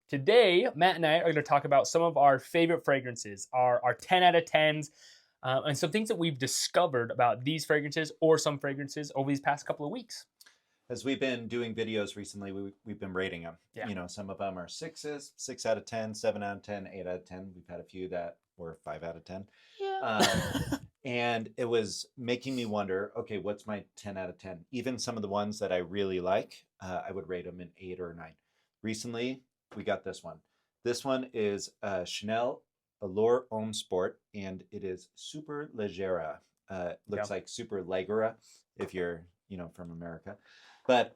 Today, Matt and I are going to talk about some of our favorite fragrances, our 10 out of 10s, and some things that we've discovered about these fragrances or some fragrances over these past couple of weeks. As we've been doing videos recently, we've been rating them. Yeah. You know, some of them are 6s, 6 out of 10, 7 out of 10, 8 out of 10. We've had a few that were 5 out of 10. And it was making me wonder, okay, what's my 10 out of 10? Even some of the ones that I really like, I would rate them an 8 or a 9. Recently, we got this one. This one is Chanel Allure Homme Sport, and it is Superleggera. Looks like Superleggera if you're, from America. But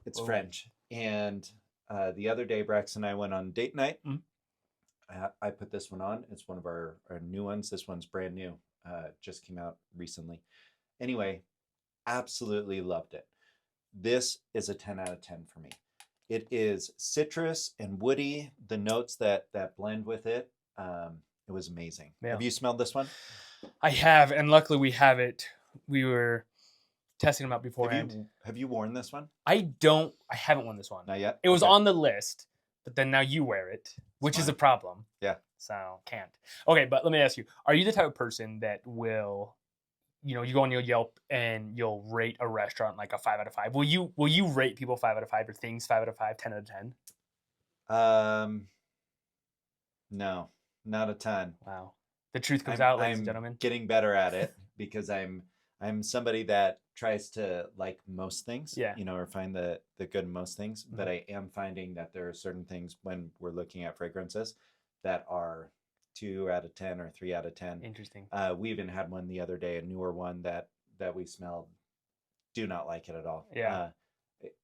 it's French. And the other day, Brax and I went on date night. I put this one on. It's one of our new ones. This one's brand new. Just came out recently. Anyway, absolutely loved it. This is a 10 out of 10 for me. It is citrus and woody. The notes that blend with it, it was amazing. Yeah. Have you smelled this one? I have, and luckily we have it. We were testing them out beforehand. Have you worn this one? I haven't worn this one. Not yet? It was on the list, but then now you wear it, which is a problem. Yeah. So can't. Okay, but let me ask you, are you the type of person that will, you go on your Yelp and you'll rate a restaurant like a 5 out of 5? Will you rate people 5 out of 5 or things 5 out of 5, 10 out of 10? No, not a ton. Wow. The truth comes out, ladies and gentlemen. I'm getting better at it because I'm somebody that tries to like most things, or find the good in most things. Mm-hmm. But I am finding that there are certain things when we're looking at fragrances that are 2 out of 10 or 3 out of 10. Interesting. We even had one the other day, a newer one that we smelled. Do not like it at all. Yeah.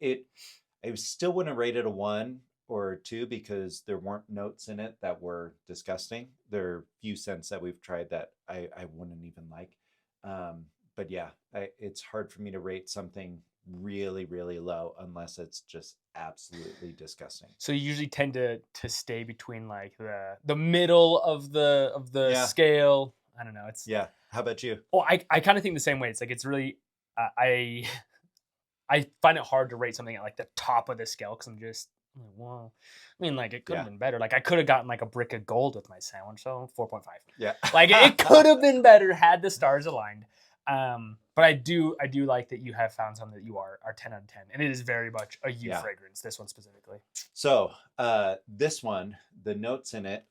I still wouldn't rate it a 1 or 2 because there weren't notes in it that were disgusting. There are few scents that we've tried that I wouldn't even like. But yeah, it's hard for me to rate something really, really low unless it's just absolutely disgusting. So you usually tend to stay between like the middle of the scale. I don't know. How about you? Well, I kind of think the same way. It's like it's really I find it hard to rate something at like the top of the scale because I'm just well, I mean, like it could have been better. Like I could have gotten like a brick of gold with my sandwich, so 4.5. Yeah, like it could have been better had the stars aligned. But I do like that you have found something that you are 10 out of 10, and it is very much a you fragrance. This one specifically. So this one, the notes in it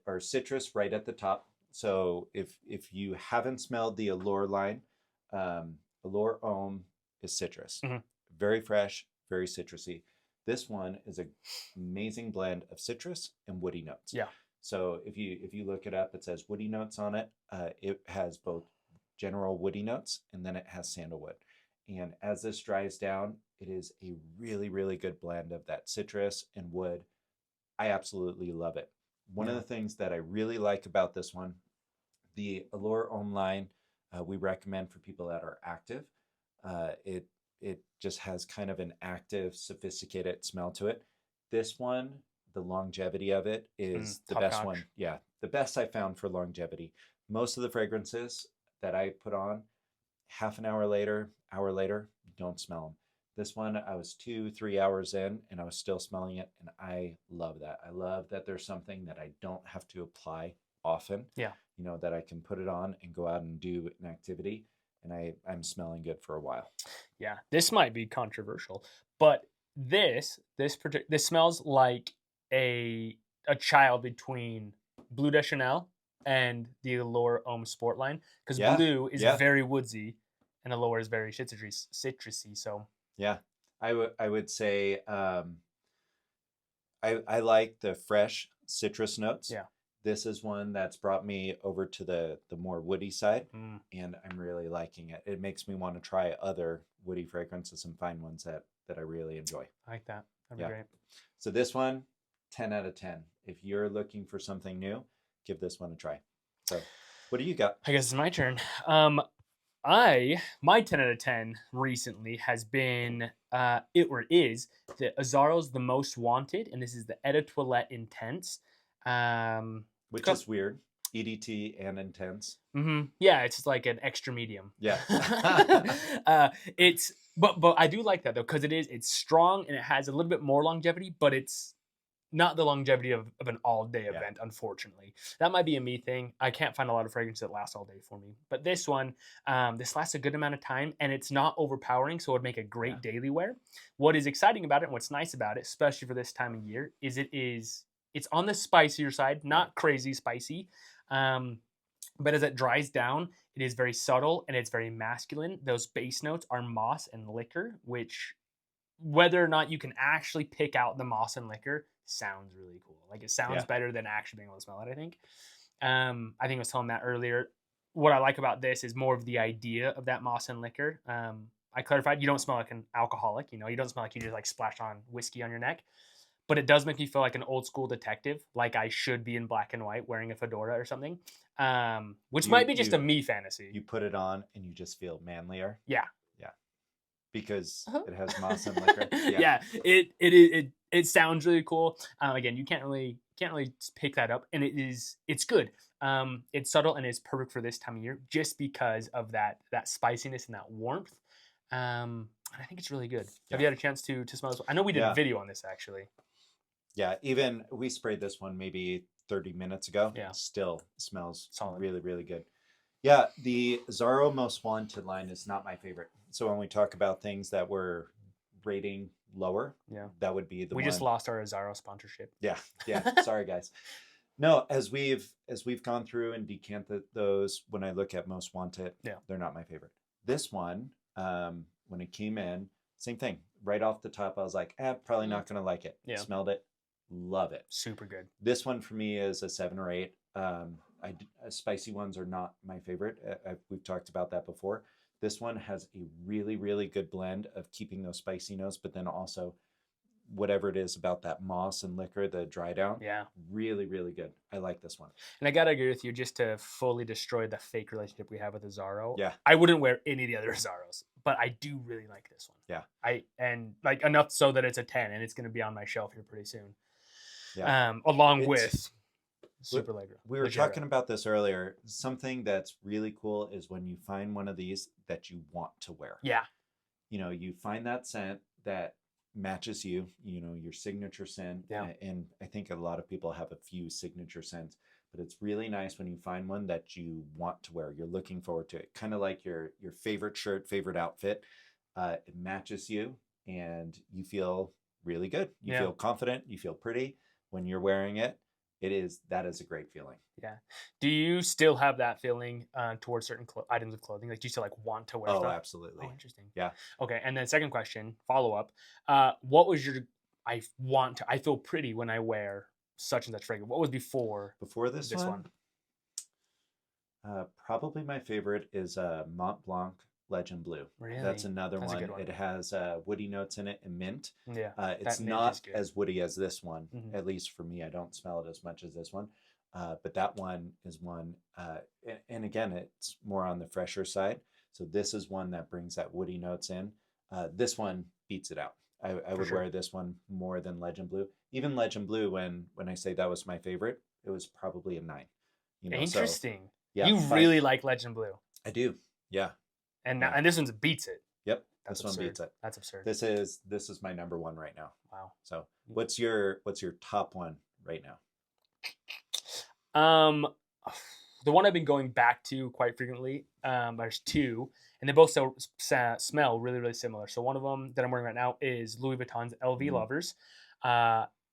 are citrus right at the top. So if you haven't smelled the Allure line, Allure Homme is citrus, very fresh, very citrusy. This one is an amazing blend of citrus and woody notes. Yeah. So if you look it up, it says woody notes on it. It has both general woody notes and then it has sandalwood. And as this dries down, it is a really, really good blend of that citrus and wood. I absolutely love it. One of the things that I really like about this one, the Allure Homme line, we recommend for people that are active. It just has kind of an active, sophisticated smell to it. This one, the longevity of it is the best one. Yeah, the best I found for longevity. Most of the fragrances that I put on, half an hour later, don't smell them. This one, I was 2-3 hours in and I was still smelling it, and I love that. I love that there's something that I don't have to apply often. Yeah. That I can put it on and go out and do an activity, and I'm smelling good for a while. Yeah, this might be controversial, but this smells like a child between Bleu de Chanel and the Allure Homme Sport line, because Blue is very woodsy and Allure is very citrusy. So yeah, I would say I like the fresh citrus notes. Yeah. This is one that's brought me over to the more woody side, and I'm really liking it. It makes me want to try other woody fragrances and find ones that I really enjoy. I like that. That'd be great. So this one, 10 out of 10. If you're looking for something new, give this one a try. So what do you got? I guess it's my turn. My 10 out of 10 recently has been is the Azzaro's The Most Wanted, and this is the Toilette Intense. Which is weird. EDT and intense. Yeah, it's just like an extra medium. Yeah. But I do like that though, because it's strong and it has a little bit more longevity, but it's not the longevity of an all-day Yeah. event, unfortunately. That might be a me thing. I can't find a lot of fragrances that last all day for me. But this one, this lasts a good amount of time, and it's not overpowering, so it would make a great daily wear. What is exciting about it and what's nice about it, especially for this time of year, is it's on the spicier side, not crazy spicy. But as it dries down, it is very subtle and it's very masculine. Those base notes are moss and liquor, which whether or not you can actually pick out the moss and liquor sounds really cool. Like it sounds better than actually being able to smell it, I think. I think I was telling Matt earlier. What I like about this is more of the idea of that moss and liquor. I clarified you don't smell like an alcoholic, you know, you don't smell like you just like splashed on whiskey on your neck. But it does make me feel like an old school detective, like I should be in black and white wearing a fedora or something. Which might be just a me fantasy. You put it on and you just feel manlier. Yeah. Yeah. Because it has moss and liquor. Yeah. It sounds really cool. Again, you can't really pick that up, and it's good. It's subtle and it's perfect for this time of year just because of that spiciness and that warmth. And I think it's really good. Have you had a chance to smell this one? I know we did a video on this actually. Yeah, even we sprayed this one maybe 30 minutes ago. Yeah. Still smells solid. Really, really good. Yeah, the Azzaro Most Wanted line is not my favorite. So when we talk about things that we're rating lower, that would be the one. We just lost our Azzaro sponsorship. Yeah. Sorry, guys. No, as we've gone through and decanted those, when I look at Most Wanted, they're not my favorite. This one, when it came in, same thing. Right off the top, I was like, probably not going to like it. Yeah. Smelled it. Love it. Super good. This one for me is a 7 or 8. Spicy ones are not my favorite. We've talked about that before. This one has a really, really good blend of keeping those spicy notes, but then also whatever it is about that moss and liquor, the dry down. Yeah. Really, really good. I like this one. And I got to agree with you, just to fully destroy the fake relationship we have with Azzaro. Yeah. I wouldn't wear any of the other Azzaros, but I do really like this one. Yeah. And like enough so that it's a 10 and it's going to be on my shelf here pretty soon. Yeah. Along with Superleggera. We were talking about this earlier. Something that's really cool is when you find one of these that you want to wear. Yeah. You know, you find that scent that matches you, you know, your signature scent. Yeah. And I think a lot of people have a few signature scents, but it's really nice when you find one that you want to wear. You're looking forward to it. Kind of like your favorite shirt, favorite outfit. It matches you and you feel really good. You feel confident. You feel pretty when you're wearing it. That is a great feeling. Yeah. Do you still have that feeling towards certain items of clothing? Like, do you still like want to wear stuff? Oh, absolutely. Oh, interesting. Yeah. Okay. And then second question, follow up. What was your, I feel pretty when I wear such and such fragrance? What was before this one? Probably my favorite is Mont Blanc Legend Blue. Really? That's another That's one. a good one. It has woody notes in it and mint. Yeah. It's not as woody as this one, at least for me. I don't smell it as much as this one. But that one is one, and again, it's more on the fresher side. So this is one that brings that woody notes in. This one beats it out. I would wear this one more than Legend Blue. Even Legend Blue, when I say that was my favorite, it was probably a 9. You know, interesting. So, yeah, you really like Legend Blue. I do. Yeah. And and this one beats it. Yep. This one beats it. That's absurd. This is my number 1 right now. Wow. So what's your top one right now? The one I've been going back to quite frequently, there's 2, and they both smell really, really similar. So one of them that I'm wearing right now is Louis Vuitton's LV Lovers,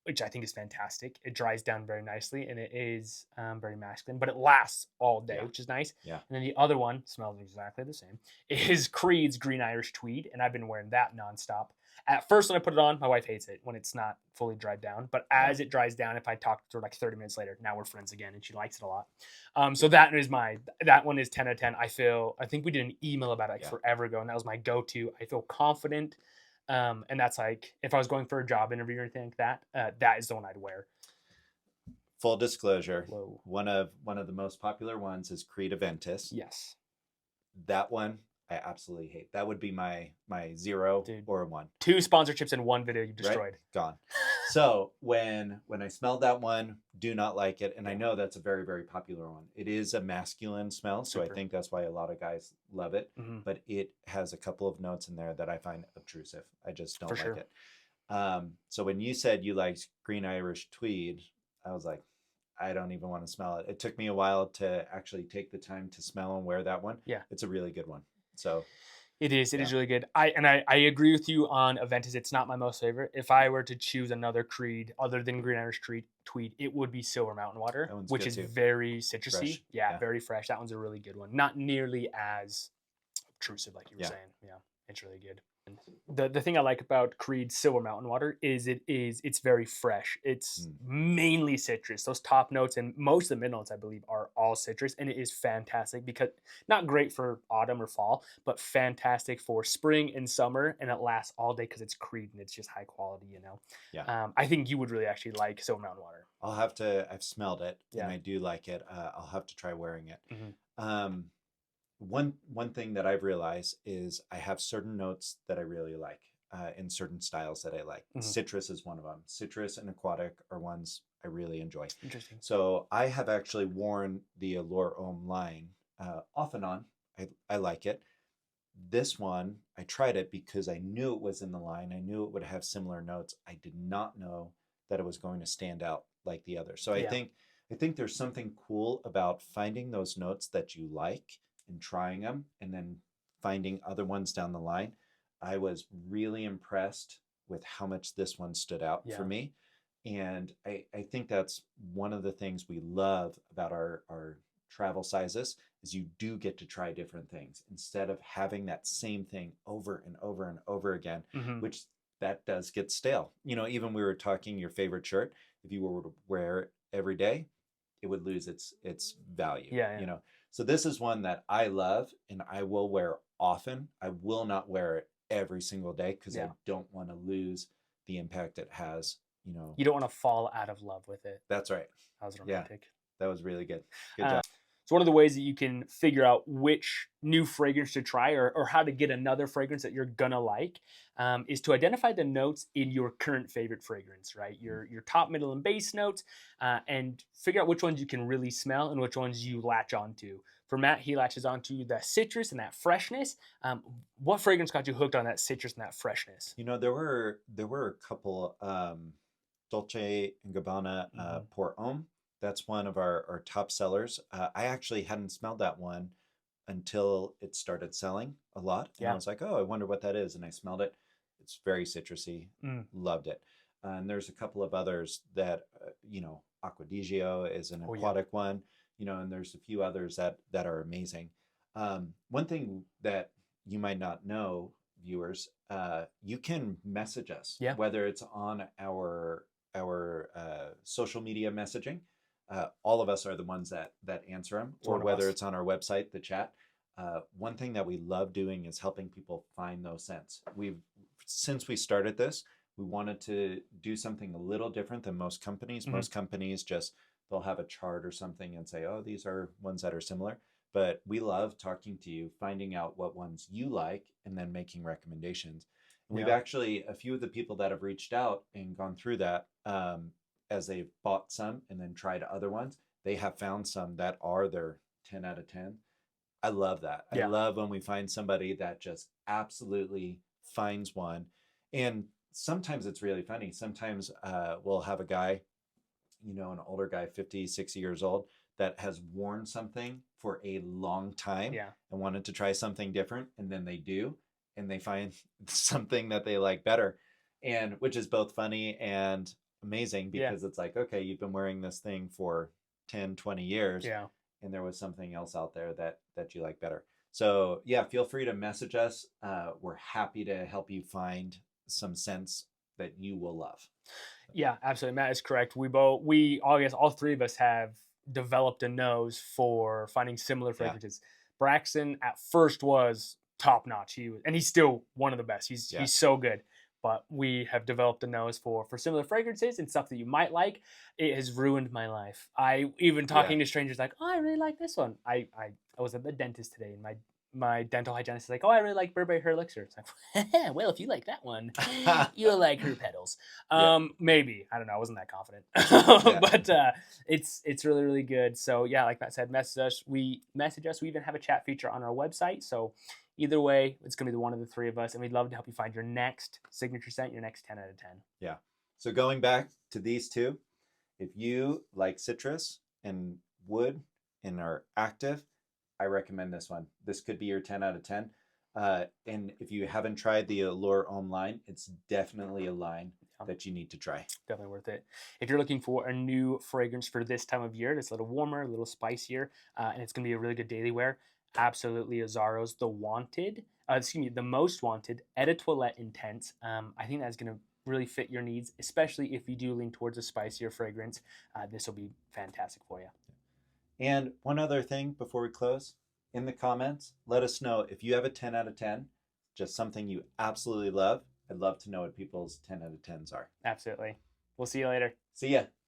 which I think is fantastic. It dries down very nicely, and it is very masculine, but it lasts all day, which is nice. Yeah. And then the other one smells exactly the same. Is Creed's Green Irish Tweed, and I've been wearing that nonstop. At first, when I put it on, my wife hates it when it's not fully dried down. But as it dries down, if I talk to her like 30 minutes later, now we're friends again, and she likes it a lot. So that one is 10 out of 10. I think we did an email about it forever ago, and that was my go-to. I feel confident. And that's like, if I was going for a job interview or anything like that, that is the one I'd wear. Full disclosure, one of the most popular ones is Creed Aventus. Yes. That one I absolutely hate. That would be my 0 or a 1. 2 sponsorships in one video you destroyed. Right? Gone. So when I smelled that one, do not like it. And I know that's a very, very popular one. It is a masculine smell, so I think that's why a lot of guys love it. But it has a couple of notes in there that I find obtrusive. I just don't like it. So when you said you liked green Irish tweed, I was like, I don't even want to smell it. It took me a while to actually take the time to smell and wear that one. Yeah. It's a really good one. So It is. It yeah, is really good. I agree with you on Aventus. It's not my most favorite. If I were to choose another creed other than Green Irish Tweed, it would be Silver Mountain Water, that one's which good is too. very citrusy. Fresh. Yeah, Yeah. very fresh. That one's a really good one. Not nearly as obtrusive, like you were Yeah. saying. Yeah, it's really good. The thing I like about Creed Silver Mountain Water is it's very fresh. It's Mm. mainly citrus. Those top notes and most of the mid notes, I believe, are all citrus, and it is fantastic because not great for autumn or fall, but fantastic for spring and summer, and it lasts all day because it's Creed and it's just high quality. Yeah. I think you would really actually like Silver Mountain Water. I'll have to, I've smelled it and Yeah. I do like it. I'll have to try wearing it. Mm-hmm. One thing that I've realized is I have certain notes that I really like in certain styles that I like. Mhm. Citrus is one of them. Citrus and aquatic are ones I really enjoy. Interesting. So I have actually worn the Allure Homme line off and on. I like it. This one, I tried it because I knew it was in the line. I knew it would have similar notes. I did not know that it was going to stand out like the other. So Yeah. I think there's something cool about finding those notes that you like and trying them and then finding other ones down the line. I was really impressed with how much this one stood out Yeah. for me. And I think that's one of the things we love about our travel sizes is you do get to try different things instead of having that same thing over and over and over again, Mm-hmm. which that does get stale. You know, even we were talking your favorite shirt, if you were to wear it every day, it would lose its value. Yeah. You know, so this is one that I love and I will wear often. I will not wear it every single day because I don't want to lose the impact it has. You know, you don't want to fall out of love with it. that's right. That was romantic. That was really good. Good job. So one of the ways that you can figure out which new fragrance to try or how to get another fragrance that you're gonna like is to identify the notes in your current favorite fragrance, right? Your top, middle, and base notes, and figure out which ones you can really smell and which ones you latch onto. For Matt, he latches onto the citrus and that freshness. What fragrance got you hooked on that citrus and that freshness? You know, there were a couple Dolce and Gabbana Pour Homme. That's one of our top sellers. I actually hadn't smelled that one until it started selling a lot. And I was like, oh, I wonder what that is. And I smelled it. It's very citrusy. Loved it. And there's a couple of others that, you know, Acqua di Gio is an aquatic one, you know, and there's a few others that are amazing. One thing that you might not know, viewers, you can message us, whether it's on our social media messaging. All of us are the ones that answer them, or whether it's on our website, the chat. One thing that we love doing is helping people find those scents. Since we started this, we wanted to do something a little different than most companies. Most companies they'll have a chart or something and say, oh, these are ones that are similar. But we love talking to you, finding out what ones you like, and then making recommendations. And we've actually, a few of the people that have reached out and gone through that, as they've bought some and then tried other ones, they have found some that are their 10 out of 10. I love that. I love when we find somebody that just absolutely finds one. And sometimes it's really funny. Sometimes we'll have a guy, you know, an older guy, 50, 60 years old, that has worn something for a long time and wanted to try something different. And then they do, and they find something that they like better. And which is both funny and amazing because it's like, okay, you've been wearing this thing for 10, 20 years. And there was something else out there that you like better. So yeah, feel free to message us. We're happy to help you find some scents that you will love. Yeah, absolutely. Matt is correct. I guess all three of us have developed a nose for finding similar fragrances. Braxton at first was top notch. He's still one of the best. He's so good. But we have developed a nose for similar fragrances and stuff that you might like. It has ruined my life. I even talking to strangers like, oh, I really like this one. I was at the dentist today and my dental hygienist is like, oh, I really like Burberry Her Elixir. It's like, well, if you like that one, you'll like her petals. Maybe. I don't know. I wasn't that confident. But it's really, really good. So yeah, like Matt said, message us. We even have a chat feature on our website. So Either way, it's going to be one of the three of us, and we'd love to help you find your next signature scent, your next 10 out of 10. Yeah. So going back to these two, if you like citrus and wood and are active, I recommend this one. This could be your 10 out of 10. And if you haven't tried the Allure Homme line, it's definitely a line that you need to try. Definitely worth it. If you're looking for a new fragrance for this time of year, that's a little warmer, a little spicier, and it's going to be a really good daily wear, absolutely Azzaro's the most wanted Toilette Intense. I think that's going to really fit your needs, especially if you do lean towards a spicier fragrance. This will be fantastic for you. And one other thing before we close, in the comments, let us know if you have a 10 out of 10, just something you absolutely love. I'd love to know what people's 10 out of 10s are. Absolutely. We'll see you later. See ya.